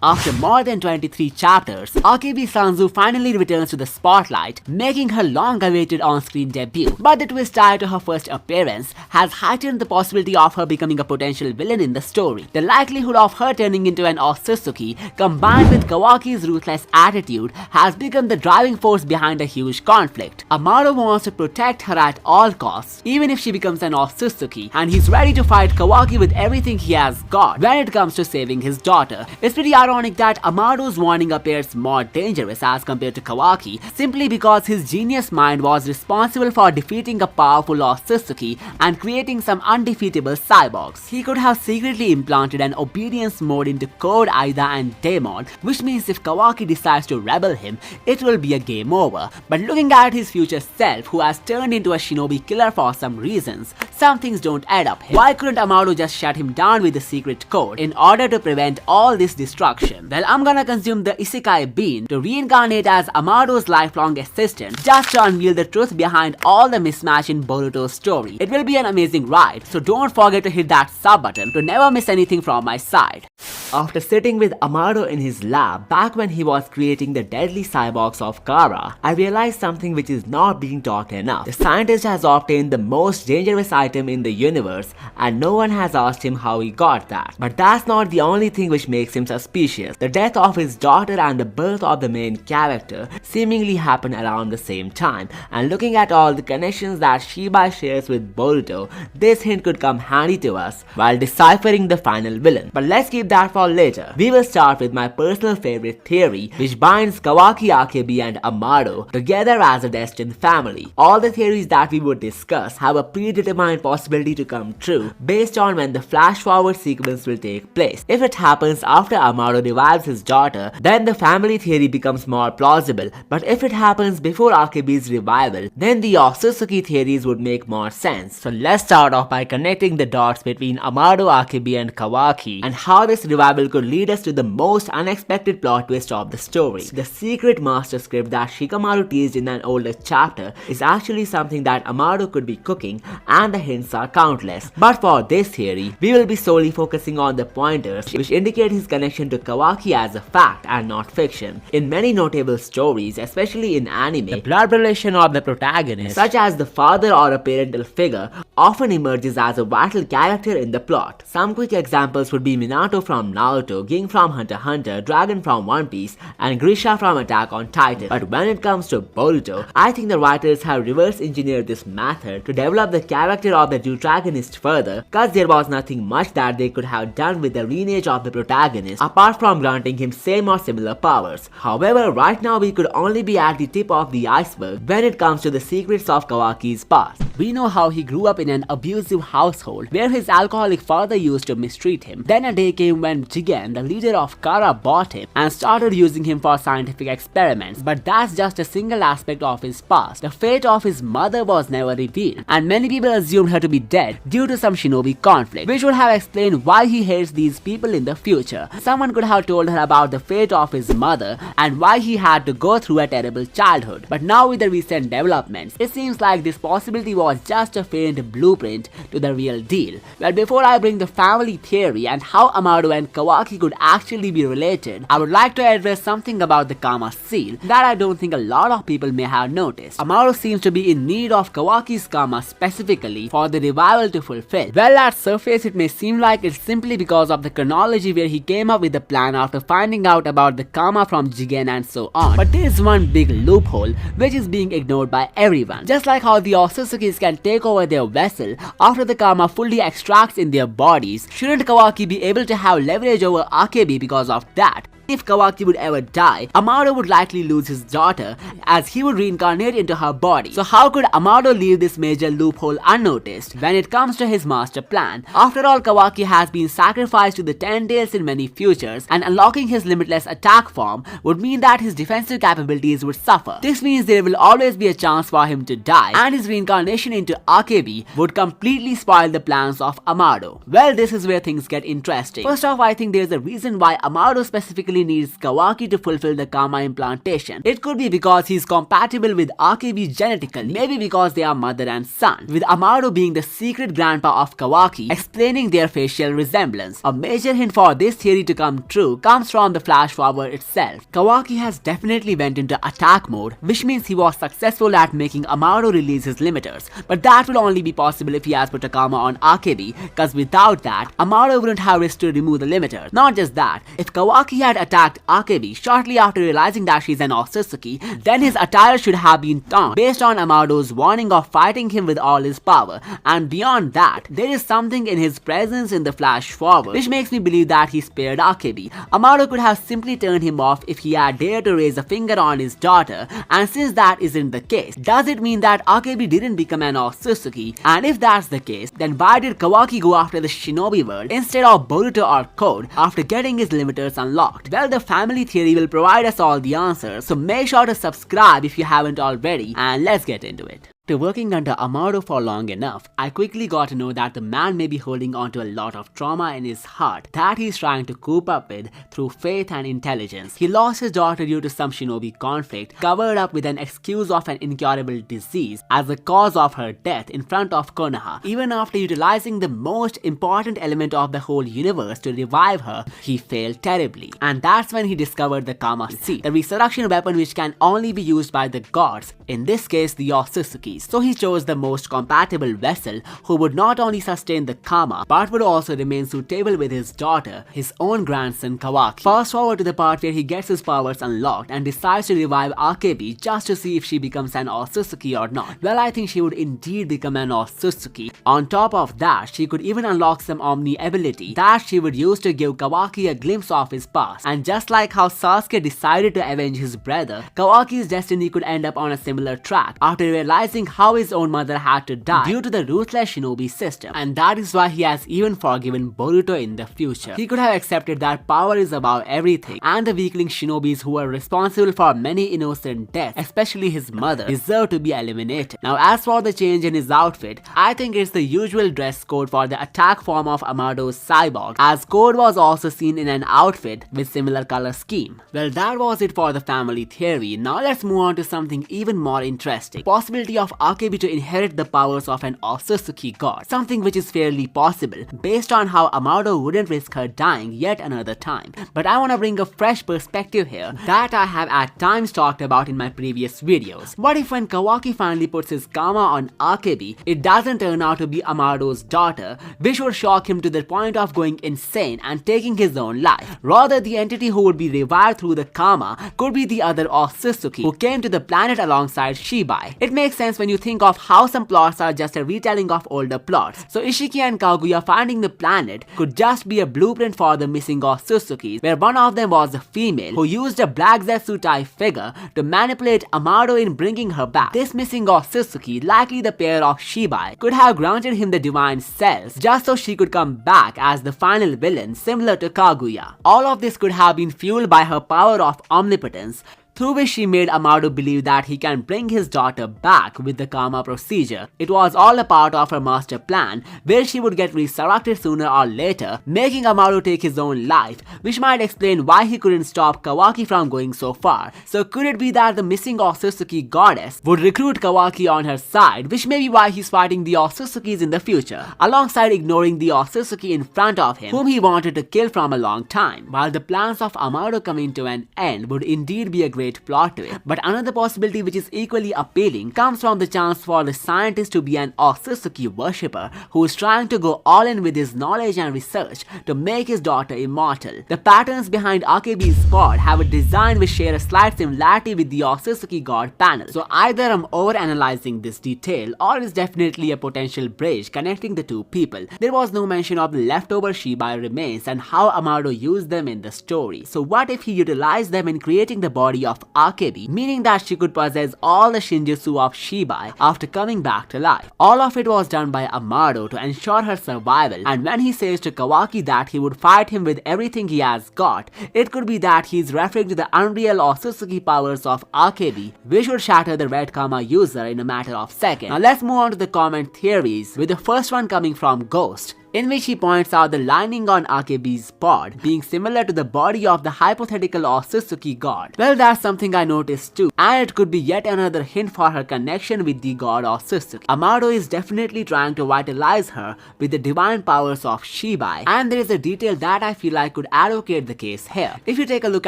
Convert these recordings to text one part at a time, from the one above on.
After more than 23 chapters, Akebi Sanzu finally returns to the spotlight, making her long-awaited on-screen debut. But the twist tied to her first appearance has heightened the possibility of her becoming a potential villain in the story. The likelihood of her turning into an Otsutsuki, combined with Kawaki's ruthless attitude, has become the driving force behind a huge conflict. Amado wants to protect her at all costs, even if she becomes an Otsutsuki, and he's ready to fight Kawaki with everything he has got when it comes to saving his daughter. It's pretty ironic that Amado's warning appears more dangerous as compared to Kawaki, simply because his genius mind was responsible for defeating a powerful Otsutsuki and creating some undefeatable cyborgs. He could have secretly implanted an obedience mode into Code Aida and Daemon, which means if Kawaki decides to rebel him, it will be a game over. But looking at his future self, who has turned into a shinobi killer for some reasons, some things don't add up here. Why couldn't Amado just shut him down with the secret code in order to prevent all this destruction? Well, I'm gonna consume the Isekai bean to reincarnate as Amado's lifelong assistant just to unveil the truth behind all the mismatch in Boruto's story. It will be an amazing ride, so don't forget to hit that sub button to never miss anything from my side. After sitting with Amado in his lab back when he was creating the deadly cyborgs of Kara, I realized something which is not being talked enough. The scientist has obtained the most dangerous item in the universe and no one has asked him how he got that. But that's not the only thing which makes him suspicious. The death of his daughter and the birth of the main character seemingly happened around the same time, and looking at all the connections that Shibai shares with Boruto, this hint could come handy to us while deciphering the final villain. But let's keep that for later. We will start with my personal favorite theory, which binds Kawaki, Akebi and Amado together as a destined family. All the theories that we would discuss have a predetermined possibility to come true based on when the flash forward sequence will take place. If it happens after Amado revives his daughter, then the family theory becomes more plausible, but if it happens before Akebi's revival, then the Otsutsuki theories would make more sense. So let's start off by connecting the dots between Amado, Akebi and Kawaki and how this revival could lead us to the most unexpected plot twist of the story. The secret master script that Shikamaru teased in an older chapter is actually something that Amado could be cooking, and the hints are countless. But for this theory, we will be solely focusing on the pointers which indicate his connection to Kawaki as a fact and not fiction. In many notable stories, especially in anime, the blood relation of the protagonist, such as the father or a parental figure, often emerges as a vital character in the plot. Some quick examples would be Minato from Naruto, Ging from Hunter x Hunter, Dragon from One Piece, and Grisha from Attack on Titan. But when it comes to Boruto, I think the writers have reverse engineered this method to develop the character of the protagonist further, cause there was nothing much that they could have done with the lineage of the protagonist apart from granting him same or similar powers. However, right now we could only be at the tip of the iceberg when it comes to the secrets of Kawaki's past. We know how he grew up in an abusive household where his alcoholic father used to mistreat him. Then a day came when Jigen, the leader of Kara, bought him and started using him for scientific experiments. But that's just a single aspect of his past. The fate of his mother was never revealed, and many people assumed her to be dead due to some shinobi conflict, which would have explained why he hates these people in the future. Someone could have told her about the fate of his mother and why he had to go through a terrible childhood. But now with the recent developments, it seems like this possibility was just a faint blueprint to the real deal. Well, before I bring the family theory and how Amado and Kawaki could actually be related, I would like to address something about the Karma seal that I don't think a lot of people may have noticed. Amado seems to be in need of Kawaki's karma specifically for the revival to fulfill. Well, at surface it may seem like it's simply because of the chronology where he came up with the plan after finding out about the karma from Jigen and so on. But there is one big loophole which is being ignored by everyone. Just like how the Otsutsukis can take over their vessel after the karma fully extracts in their bodies, shouldn't Kawaki be able to have leverage over Akebi because of that? If Kawaki would ever die, Amado would likely lose his daughter as he would reincarnate into her body. So how could Amado leave this major loophole unnoticed when it comes to his master plan? After all, Kawaki has been sacrificed to the Ten Tails in many futures, and unlocking his limitless attack form would mean that his defensive capabilities would suffer. This means there will always be a chance for him to die, and his reincarnation into Akebi would completely spoil the plans of Amado. Well, this is where things get interesting. First off, I think there's a reason why Amado specifically desperately needs Kawaki to fulfill the Kama implantation. It could be because he's compatible with Akebi genetically, maybe because they are mother and son, with Amado being the secret grandpa of Kawaki, explaining their facial resemblance. A major hint for this theory to come true comes from the flash forward itself. Kawaki has definitely went into attack mode, which means he was successful at making Amado release his limiters, but that will only be possible if he has put a Kama on Akebi, cause without that, Amado wouldn't have risked to remove the limiters. Not just that, if Kawaki had attacked Akebi shortly after realizing that she's an Otsutsuki, then his attire should have been torn based on Amado's warning of fighting him with all his power, and beyond that, there is something in his presence in the flash forward which makes me believe that he spared Akebi. Amado could have simply turned him off if he had dared to raise a finger on his daughter, and since that isn't the case, does it mean that Akebi didn't become an Otsutsuki? And if that's the case, then why did Kawaki go after the shinobi world instead of Boruto or Code after getting his limiters unlocked? Well, the family theory will provide us all the answers, so make sure to subscribe if you haven't already, and let's get into it. After working under Amado for long enough, I quickly got to know that the man may be holding onto a lot of trauma in his heart that he's trying to cope up with through faith and intelligence. He lost his daughter due to some shinobi conflict, covered up with an excuse of an incurable disease as the cause of her death in front of Konoha. Even after utilizing the most important element of the whole universe to revive her, he failed terribly. And that's when he discovered the Kama Seed, the resurrection weapon which can only be used by the gods, in this case the Otsutsuki. So he chose the most compatible vessel who would not only sustain the Kama but would also remain suitable with his daughter, his own grandson Kawaki. Fast forward to the part where he gets his powers unlocked and decides to revive Akebi just to see if she becomes an Otsutsuki or not. Well, I think she would indeed become an Otsutsuki. On top of that, she could even unlock some Omni ability that she would use to give Kawaki a glimpse of his past. And just like how Sasuke decided to avenge his brother, Kawaki's destiny could end up on a similar track after realizing how his own mother had to die due to the ruthless shinobi system, and that is why he has even forgiven Boruto in the future. He could have accepted that power is above everything, and the weakling shinobis who were responsible for many innocent deaths, especially his mother, deserve to be eliminated. Now, as for the change in his outfit, I think it's the usual dress code for the attack form of Amado's cyborg, as Code was also seen in an outfit with similar color scheme. Well, that was it for the family theory. Now let's move on to something even more interesting. Possibility of Akebi to inherit the powers of an Otsutsuki god, something which is fairly possible based on how Amado wouldn't risk her dying yet another time. But I want to bring a fresh perspective here that I have at times talked about in my previous videos. What if when Kawaki finally puts his Kama on Akebi, it doesn't turn out to be Amado's daughter, which would shock him to the point of going insane and taking his own life? Rather, the entity who would be revived through the Kama could be the other Otsutsuki who came to the planet alongside Shibai. It makes sense when you think of how some plots are just a retelling of older plots. So Ishiki and Kaguya finding the planet could just be a blueprint for the missing Otsutsukis, where one of them was a female who used a black Zetsutai figure to manipulate Amado in bringing her back. This missing Otsutsuki, likely the pair of Shibai, could have granted him the divine cells just so she could come back as the final villain, similar to Kaguya. All of this could have been fueled by her power of omnipotence, through which she made Amado believe that he can bring his daughter back with the Kama procedure. It was all a part of her master plan, where she would get resurrected sooner or later, making Amado take his own life, which might explain why he couldn't stop Kawaki from going so far. So could it be that the missing Otsutsuki goddess would recruit Kawaki on her side, which may be why he's fighting the Otsutsukis in the future, alongside ignoring the Otsutsuki in front of him, whom he wanted to kill from a long time? While the plans of Amado coming to an end would indeed be a great plot to it, but another possibility which is equally appealing comes from the chance for the scientist to be an Otsutsuki worshipper who is trying to go all in with his knowledge and research to make his daughter immortal. The patterns behind Akebi's spot have a design which share a slight similarity with the Otsutsuki god panel, so either I'm overanalyzing this detail or it's definitely a potential bridge connecting the two people. There was no mention of the leftover Shibai remains and how Amado used them in the story, so what if he utilized them in creating the body of Akebi, meaning that she could possess all the Shinjutsu of Shibai after coming back to life? All of it was done by Amado to ensure her survival, and when he says to Kawaki that he would fight him with everything he has got, it could be that he's referring to the unreal Otsutsuki powers of Akebi, which would shatter the Red Kama user in a matter of seconds. Now let's move on to the comment theories, with the first one coming from Ghost. in which he points out the lining on Akebi's pod being similar to the body of the hypothetical Otsutsuki god. Well, that's something I noticed too, and it could be yet another hint for her connection with the god Otsutsuki. Amado is definitely trying to vitalize her with the divine powers of Shibai, and there is a detail that I feel like could advocate the case here. If you take a look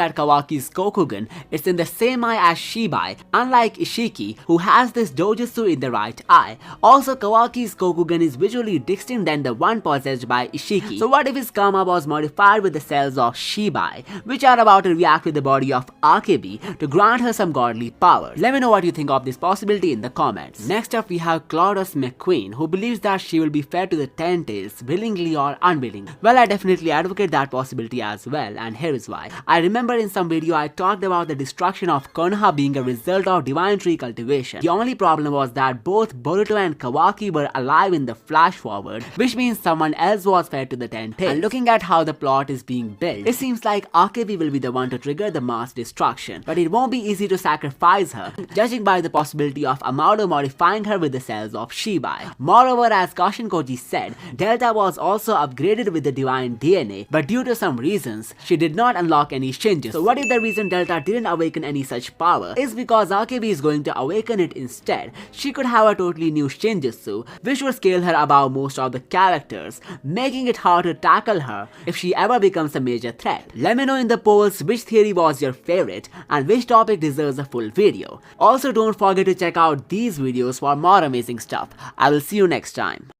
at Kawaki's Kokugan, it's in the same eye as Shibai, unlike Ishiki, who has this dojutsu in the right eye. Also, Kawaki's Kokugan is visually distinct than the one possessed by Ishiki. So what if his karma was modified with the cells of Shibai, which are about to react with the body of Akebi to grant her some godly powers? Let me know what you think of this possibility in the comments. Next up, we have Claudius McQueen, who believes that she will be fed to the Ten Tails willingly or unwillingly. Well, I definitely advocate that possibility as well, and here is why. I remember in some video I talked about the destruction of Konoha being a result of divine tree cultivation. The only problem was that both Boruto and Kawaki were alive in the flash forward, which means someone else was fed to the Ten Tails. And looking at how the plot is being built, it seems like Akebi will be the one to trigger the mass destruction, but it won't be easy to sacrifice her, judging by the possibility of Amado modifying her with the cells of Shibai. Moreover, as Kashin Koji said, Delta was also upgraded with the divine DNA, but due to some reasons, she did not unlock any Shinjutsu. So what if the reason Delta didn't awaken any such power is because Akebi is going to awaken it instead? She could have a totally new Shinjutsu, which would scale her above most of the characters, making it hard to tackle her if she ever becomes a major threat. Let me know in the polls which theory was your favorite and which topic deserves a full video. Also, don't forget to check out these videos for more amazing stuff. I will see you next time.